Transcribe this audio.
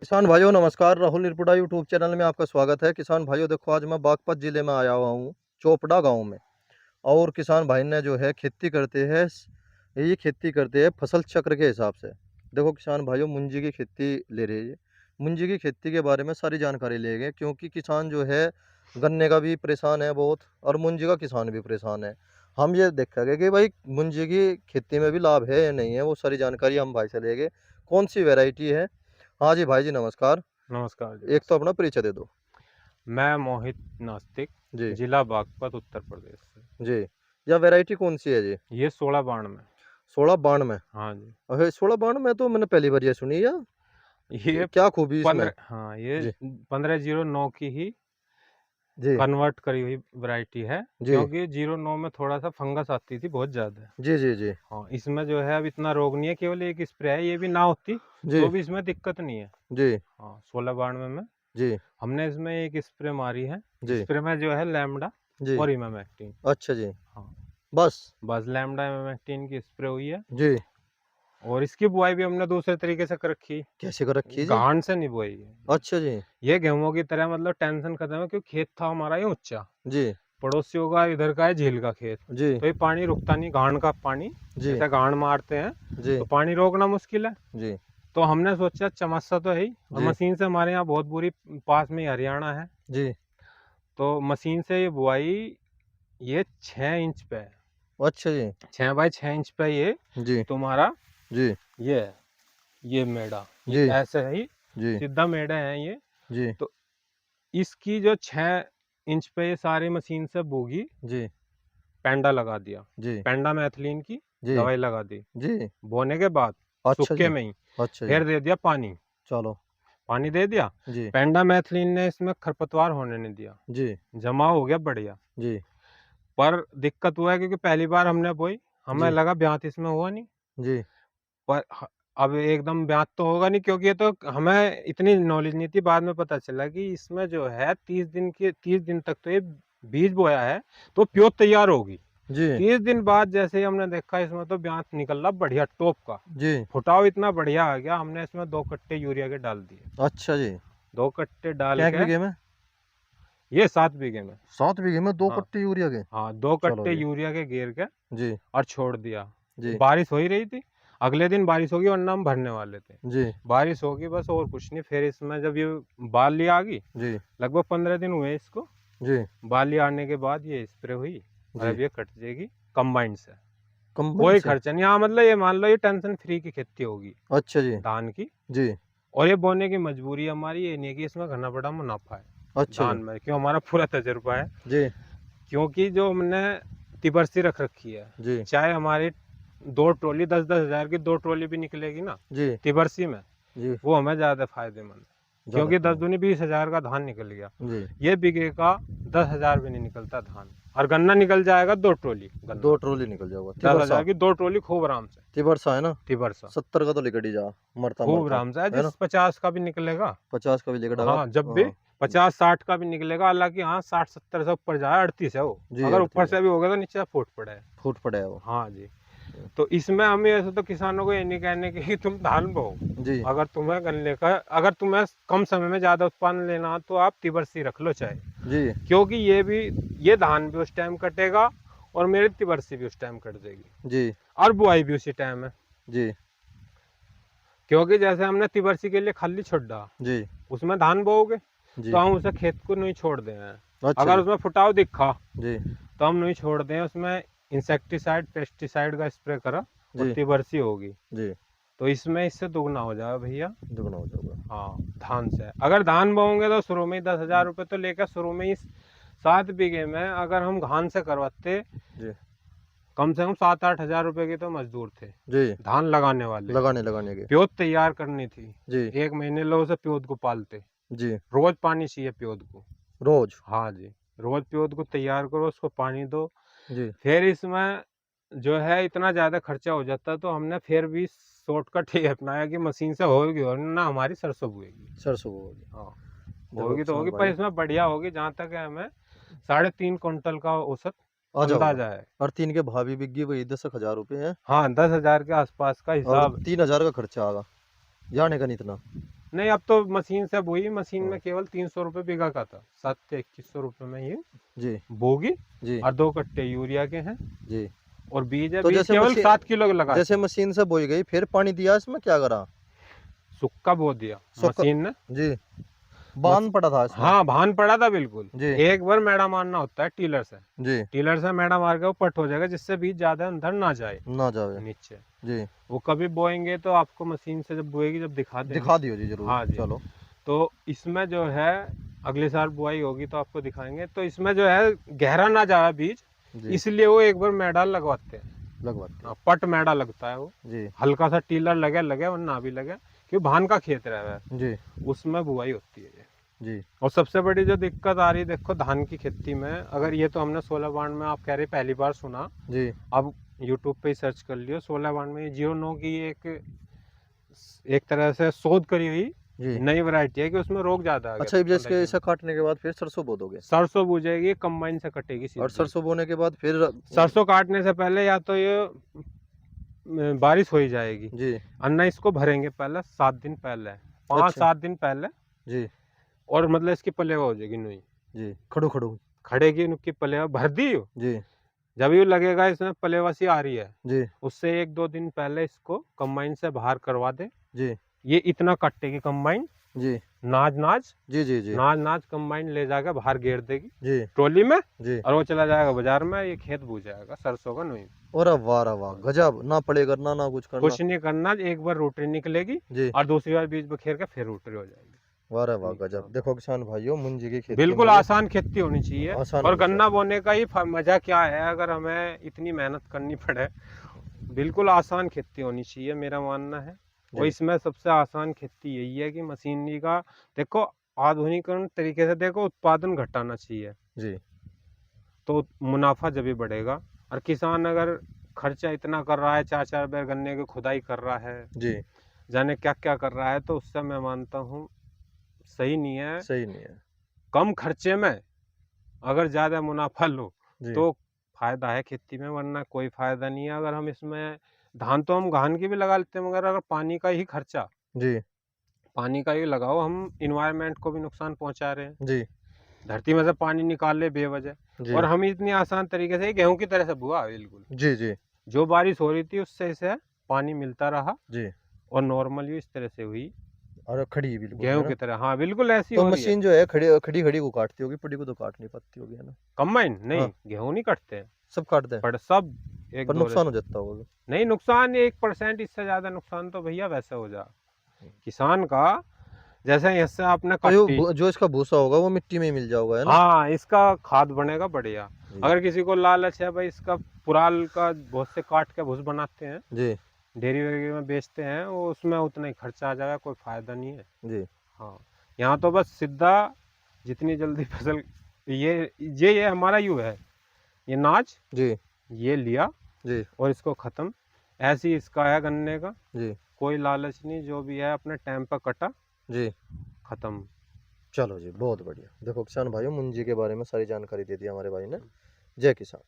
किसान भाइयों नमस्कार। राहुल निरपुड़ा यूट्यूब चैनल में आपका स्वागत है। किसान भाइयों देखो, आज मैं बागपत ज़िले में आया हुआ हूँ, चोपड़ा गांव में। और किसान भाई ने जो है खेती करते हैं, ये खेती करते हैं फसल चक्र के हिसाब से। देखो किसान भाइयों, मुंजी की खेती ले रहे हैं। मुंजी की खेती के बारे में सारी जानकारी लेंगे, क्योंकि किसान जो है गन्ने का भी परेशान है बहुत, और मुंजी का किसान भी परेशान है। हम ये देखेंगे कि भाई मुंजी की खेती में भी लाभ है या नहीं है, वो सारी जानकारी हम भाई से लेंगे। कौन सी वैरायटी है। हाँ जी भाई जी नमस्कार। नमस्कार जी। एक तो अपना परिचय दे दो। मैं मोहित नास्तिक, जी जिला बागपत, उत्तर प्रदेश से। जी। या वैरायटी कौन सी है जी। ये 16 बाण में। 1692 में। हाँ जी। अरे 1692 में तो मैंने पहली बार ये सुनी है। ये क्या खूबी इसमें। 15, हाँ, ये जी 1509 की ही जी कन्वर्ट करी हुई वैरायटी है। जी क्योंकि 09 में थोड़ा सा फंगस आती थी बहुत ज्यादा। जी जी जी हाँ, इसमें जो है अब इतना रोग नहीं है, केवल एक स्प्रे है, ये भी ना होती जी तो भी इसमें दिक्कत नहीं है। जी हाँ, 1692 में जी हमने इसमें एक स्प्रे मारी है। जी स्प्रे में जो है लैम्डा जी। और इमामेक्टिन। अच्छा जी। हाँ, बस। बस लैम्डा इमामेक्टिन की स्प्रे हुई है। जी। और इसकी बुआई भी हमने दूसरे तरीके से कर रखी। कैसे कर रखी है जी। गांड से नहीं बुआई है। अच्छा जी। ये गेहूं की तरह, मतलब टेंशन खत्म है, क्योंकि खेत था हमारा ये ऊंचा। जी पड़ोसियों का इधर का है झील का खेत। जी तो ये पानी रुकता नहीं, गांड का पानी। जी जैसे गांड मारते हैं जी तो पानी रोकना मुश्किल है। जी तो हमने सोचा चमत्सा तो है ही, और जी मशीन से हमारे यहाँ बहुत बुरी, पास में ही हरियाणा है। जी। तो मशीन से ये बुआई, ये 6 इंच पे है। अच्छा जी। 6 बाई 6 इंच पे ये जी तुम्हारा, जी ये है, ये मेढ़ा, ये जी ऐसे ही जी सीधा मेढ़ा है ये। जी तो इसकी जो 6 इंच पे ये सारी मशीन से बोगी, जी पेंडा लगा दिया। जी पेंडा मैथिलीन की जी दवाई लगा दी। जी। बोने के बाद अच्छा सूखे जी। में ही अच्छा जी। फिर दे दिया पानी। चलो। पानी दे दिया। जी पेंडा मैथिलीन ने इसमें खरपतवार होने नहीं दिया, जी जमा हो गया बढ़िया। जी पर दिक्कत हुआ है, क्योंकि पहली बार हमने बोई, हमें जी लगा ब्यात इसमें हुआ नहीं। जी पर अब एकदम ब्यात तो होगा नहीं, क्योंकि ये तो हमें इतनी नॉलेज नहीं थी। बाद में पता चला कि इसमें जो है 30 दिन तक तो ये बीज बोया है तो प्योत तैयार होगी। जी 30 दिन बाद जैसे ही हमने देखा, इसमें तो ब्यात निकल रहा बढ़िया टॉप का। जी। फुटाव इतना बढ़िया आ गया, हमने इसमें 2 कट्टे यूरिया के डाल दिए। अच्छा जी। 2 कट्टे डाल क्या एक के, बीघे में। ये 7 बीघे में। 7 बीघे में दो हाँ, कट्टे यूरिया के। हाँ, दो चलो कट्टे जी। यूरिया के घेर के जी और छोड़ दिया। जी बारिश हो ही रही थी, अगले दिन बारिश होगी, वरना हम भरने वाले थे। जी बारिश होगी बस, और कुछ नहीं। फिर इसमें जब ये बाली आ गई, जी लगभग 15 दिन हुए इसको। जी बाली आने के बाद ये स्प्रे हुई, और जी। अब ये कट जाएगी कंबाइन से। कंबाइन कोई से। खर्चा नहीं। हाँ, मतलब ये मान लो ये टेंशन फ्री की खेती होगी अच्छा जी। धान की। जी। और ये बोने की मजबूरी हमारी ये नहीं है कि इसमें घना बड़ा मुनाफा है अच्छा धान जी। में, क्यों हमारा पूरा तजुर्बा है। जी क्योंकि जो हमने तिबरसी रख रखी है, जी चाहे हमारी 2 ट्रॉली 10-10 हज़ार की 2 ट्रॉली भी निकलेगी ना जी तिबरसी में, जी। वो हमें ज़्यादा फायदेमंद है। ज़्यादा क्योंकि 10 फायदा। दूनी 20 हज़ार का धान निकल गया। जी। ये बीघे का 10 हज़ार भी नहीं निकलता धान। और गन्ना निकल जाएगा 2 ट्रॉली दो गन्ना। ट्रॉली निकल जाओगा 10 हज़ार तिबरसा। की 2 ट्रॉली खूब आराम से। तिबरसा है ना। तिबरसा 70 का तो लिकड़ी जा। मरता खूब मरता। आराम से है, है ना। जिस 50 का भी निकलेगा। 50 का भी लिकड़ा हाँ, जब भी हाँ। 50-60 का भी निकलेगा। हालांकि हाँ, 60-70 से ऊपर जाए, 38 है वो। जी अगर ऊपर 38 है। से भी होगा तो नीचे फूट पड़े है। फूट पड़ा है वो। हाँ जी। तो इसमें हमें ऐसे तो किसानों को ये नहीं कहने कि तुम धान बो। जी अगर तुम्हें गन्ने का, अगर तुम्हें कम समय में ज्यादा उत्पादन लेना हो, तो आप तिबरसी रख लो चाहे। जी क्योंकि ये भी, ये धान भी उस टाइम कटेगा, और मेरी तिबरसी भी उस टाइम कट जाएगी, जी और बुआई भी उसी टाइम है। जी क्योंकि जैसे हमने तिबरसी के लिए खाली छोड़ डाला, जी उसमें धान बोओगे तो जी। हम उसे खेत को नहीं छोड़ दें हैं। अच्छा अगर जी। उसमें फुटाव दिखा जी तो हम नहीं छोड़ दें, उसमें इंसेक्टिसाइड पेस्टिसाइड का स्प्रे करा और जी तिबरसी होगी। जी। तो इसमें इससे दुगना हो जाएगा भैया। दुगना हो जाएगा। हाँ, धान से अगर धान बोओगे तो शुरू में ही 10 हज़ार रुपये तो लेकर, शुरू में ही 7 बीघे में अगर हम धान से करवाते, जी कम से कम 7-8 हज़ार रुपये के तो मजदूर थे जी। धान लगाने वाले। लगाने के। प्योत तैयार करनी थी, जी 1 महीने लोग उसे प्योत को पालते। जी। रोज पानी चाहिए प्योत को। रोज। हाँ जी, रोज प्योत को तैयार करो, उसको पानी दो। जी फिर इसमें जो है इतना ज्यादा खर्चा हो जाता, तो हमने फिर भी शॉर्टकट ही अपनाया कि मशीन से होगी और ना हमारी सरसों बुएगी। सरसों होगी। हाँ, देखो होगी तो किसान होगी, पर भाई इसमें बढ़िया होगी। जहाँ तक है, हमें 3.5 कुंटल का औसत आ जाओगा। अंदाजा है। और 3 के भाभी बिग्गी वही 10,000 रुपये है। हाँ, 10 हज़ार के आसपास का और हिसाब। 3,000 का खर्चा आगा। जाने का नहीं इतना। नहीं, अब तो मशीन से बोई, मशीन हाँ। में केवल 300 रुपये बीघा का था, 7 से 2100 रुपये में ये जी बोगी। जी और 2 कट्टे यूरिया के हैं जी। और बीज है, तो बीज जैसे केवल मशीन 7 किलो लगाते जैसे हैं। मशीन से बोई गई, फिर पानी दिया इसमें, क्या करा? सुक्का बो दिया सुख मशीन ने। जी, मस... बांध पड़ा था इसमें। हाँ, भान पड़ा था बिल्कुल। जी एक बार मैडा मारना होता है टीलर से, जी। टीलर से मैडा मार के वो पट हो जाएगा, जिससे बीज ज्यादा अंदर ना जाए ना जावे। नीचे। जी, वो कभी बोएंगे तो आपको मशीन से जब बोएगी जब दिखा देंगे। दिखा दियो जी जरूर। हाँ जी। चलो। तो इसमें जो है अगले साल बुआई होगी तो आपको दिखाएंगे। तो इसमें जो है गहरा ना जाए बीज, जी, इसलिए वो एक बार मैडा लगवाते हैं। लगवाते हाँ, हैं। पट मैडा लगता है वो, जी हल्का सा टीलर लगे लगे और ना भी लगे, क्योंकि भान का खेत रहा है, जी उसमें बुआई होती है ये। जी और सबसे बड़ी जो दिक्कत आ रही है, देखो धान की खेती में, अगर ये तो हमने 16 बाण में आप कह रहे पहली बार सुना, जी अब यूट्यूब पे ही सर्च कर लियो। 16 बाण में 09 की एक तरह से शोध करी हुई जी। नई वैरायटी है कि उसमें रोग ज्यादा आ गया अच्छा, था अब जैसे कलई में। इसे काटने के बाद फिर सरसों बो दोगे? सरसों बूझेगी, कंबाइन से कटेगी और सीधी। सरसों बोने के बाद फिर सरसों काटने से पहले या तो ये बारिश हो ही जाएगी, जी। अन्ना इसको भरेंगे पहले 7 दिन पहले, 5 अच्छा। 7 दिन पहले। जी और मतलब इसकी पलेवा हो जाएगी नुई, जी। खड़ू खड़ू। खड़ेगी इनकी पलेवा भर दी हो। जी जब ये लगेगा इसमें पलेवा सी आ रही है, जी उससे 1 2 दिन पहले इसको कंबाइन से बाहर करवा दे। जी ये इतना काटेगी कंबाइन, जी नाज नाज जी जी जी नाज नाज कंबाइन ले जाकर बाहर घेर देगी जी ट्रॉली में, जी। और वो चला जाएगा बाजार में, ये खेत बूझ जाएगा सरसों का नुई। और वाह वाह, गजब! ना पड़े करना ना कुछ करना। कुछ नहीं करना, एक बार रोटरी निकलेगी जी। और दूसरी बार बीज बखेर के फिर रोटरी हो जाएगी। वाह रे वाह, नीचे गजब! हाँ। देखो किसान भाइयों, मुंजी की खेती में बिल्कुल ये आसान खेती होनी चाहिए। आसान और होनी गन्ना चाहिए। बोने का ही मजा क्या है, अगर हमें इतनी मेहनत करनी पड़े। बिल्कुल आसान खेती होनी चाहिए, मेरा मानना है। और जी इसमें सबसे आसान खेती यही है कि मशीनरी का, देखो, आधुनिकरण तरीके से देखो, उत्पादन घटाना चाहिए, जी तो मुनाफा जब भी बढ़ेगा। और किसान अगर खर्चा इतना कर रहा है, 4 4 बार गन्ने की खुदाई कर रहा है, जी। जाने क्या क्या कर रहा है, तो उससे मैं मानता हूँ सही नहीं है। सही नहीं है। कम खर्चे में अगर ज़्यादा मुनाफा लो जी तो फायदा है खेती में, वरना कोई फायदा नहीं है। अगर हम इसमें धान तो हम धान की भी लगा लेते हैं, मगर अगर पानी का ही खर्चा, जी पानी का ही लगाओ, हम इन्वायरमेंट को भी नुकसान पहुंचा रहे हैं। जी धरती में से पानी निकाल ले बेवजह, और जी हम इतनी आसान तरीके से गेहूं की तरह से बुआ बिल्कुल, जी जी जो बारिश हो रही थी उससे इसे पानी मिलता रहा, जी। और नॉर्मली इस तरह से हुई और खड़ी बिल्कुल, है गेहूं ना? की तरह। हाँ बिल्कुल ऐसी तो हो रही है। मशीन जो है खड़ी खड़ी खड़ी को काटती होगी, पड़ी को तो काट नहीं पाती होगी, है ना? कंबाइन नहीं, हाँ, गेहूं नहीं कटते हैं, सब काट दें, पर सब एक पर दो नुकसान हो जाता होगा। नहीं, नुकसान 1%, इससे ज्यादा नुकसान तो भैया वैसे हो जा किसान का। जैसे इससे आपने तो काटी, जो इसका भूसा होगा वो मिट्टी में ही मिल जाओगा, है ना? हाँ, इसका खाद बनेगा बढ़िया। जी अगर किसी को लालच है भाई, इसका पुराल का बहुत से काट के भूस बनाते हैं, जी डेयरी वेरी में बेचते हैं, वो उसमें उतना ही खर्चा आ जाएगा, कोई फायदा नहीं है। जी हाँ, यहाँ तो बस सीधा जितनी जल्दी फसल, ये हमारा यू है, ये नाच जी ये लिया जी और इसको खत्म। ऐसे ही इसका है गन्ने का, जी कोई लालच नहीं, जो भी है अपने टाइम पर कटा, जी। खत्म। चलो जी, बहुत बढ़िया। देखो किसान भाइयों, मुंजी के बारे में सारी जानकारी दे दी हमारे भाई ने। जय किसान।